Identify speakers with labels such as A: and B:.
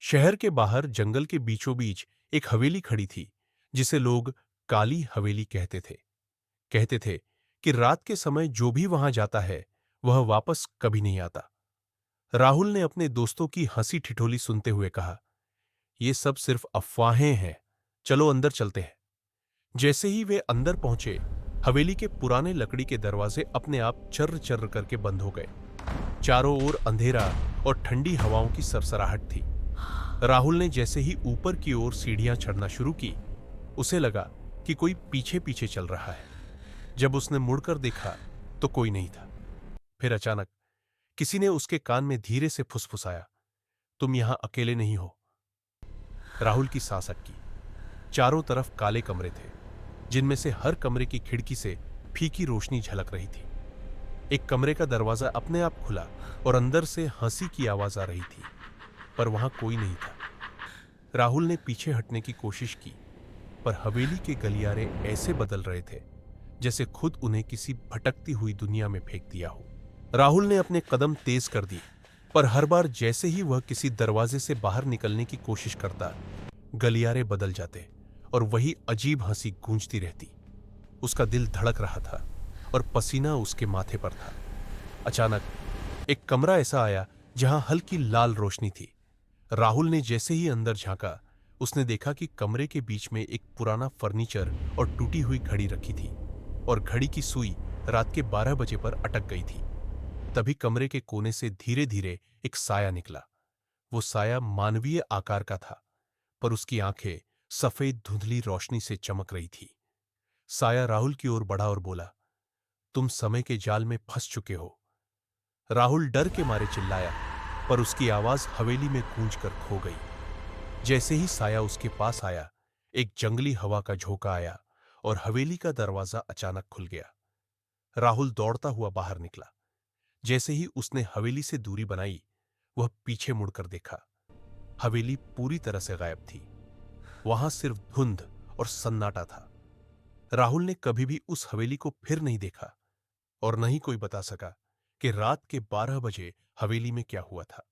A: शहर के बाहर जंगल के बीचों बीच एक हवेली खड़ी थी, जिसे लोग काली हवेली कहते थे कि रात के समय जो भी वहां जाता है वह वापस कभी नहीं आता। राहुल ने अपने दोस्तों की हंसी ठिठोली सुनते हुए कहा, ये सब सिर्फ अफवाहें हैं, चलो अंदर चलते हैं। जैसे ही वे अंदर पहुंचे, हवेली के पुराने लकड़ी के दरवाजे अपने आप चर्र चर्र करके बंद हो गए। चारों ओर अंधेरा और ठंडी हवाओं की सरसराहट थी। राहुल ने जैसे ही ऊपर की ओर सीढ़ियां चढ़ना शुरू की, उसे लगा कि कोई पीछे पीछे चल रहा है। जब उसने मुड़कर देखा तो कोई नहीं था। फिर अचानक किसी ने उसके कान में धीरे से फुसफुसाया, तुम यहां अकेले नहीं हो। राहुल की सांस अटकी। चारों तरफ काले कमरे थे, जिनमें से हर कमरे की खिड़की से फीकी रोशनी झलक रही थी। एक कमरे का दरवाजा अपने आप खुला और अंदर से हंसी की आवाज आ रही थी, पर वहां कोई नहीं था। राहुल ने पीछे हटने की कोशिश की, पर हवेली के गलियारे ऐसे बदल रहे थे जैसे खुद उन्हें किसी भटकती हुई दुनिया में फेंक दिया हो। राहुल ने अपने कदम तेज कर दिए, पर हर बार जैसे ही वह किसी दरवाजे से बाहर निकलने की कोशिश करता, गलियारे बदल जाते और वही अजीब हंसी गूंजती रहती। उसका दिल धड़क रहा था और पसीना उसके माथे पर था। अचानक एक कमरा ऐसा आया जहां हल्की लाल रोशनी थी। राहुल ने जैसे ही अंदर झांका, उसने देखा कि कमरे के बीच में एक पुराना फर्नीचर और टूटी हुई घड़ी रखी थी, और घड़ी की सुई रात के 12 बजे पर अटक गई थी। तभी कमरे के कोने से धीरे धीरे एक साया निकला। वो साया मानवीय आकार का था, पर उसकी आंखें सफेद धुंधली रोशनी से चमक रही थी। साया राहुल की ओर बढ़ा और बोला, तुम समय के जाल में फंस चुके हो। राहुल डर के मारे चिल्लाया, पर उसकी आवाज हवेली में गूंज कर खो गई। जैसे ही साया उसके पास आया, एक जंगली हवा का झोंका आया और हवेली का दरवाजा अचानक खुल गया। राहुल दौड़ता हुआ बाहर निकला। जैसे ही उसने हवेली से दूरी बनाई, वह पीछे मुड़कर देखा। हवेली पूरी तरह से गायब थी। वहां सिर्फ धुंध और सन्नाटा था। राहुल ने कभी भी उस हवेली को फिर नहीं देखा, और न ही कोई बता सका कि रात के 12 बजे हवेली में क्या हुआ था।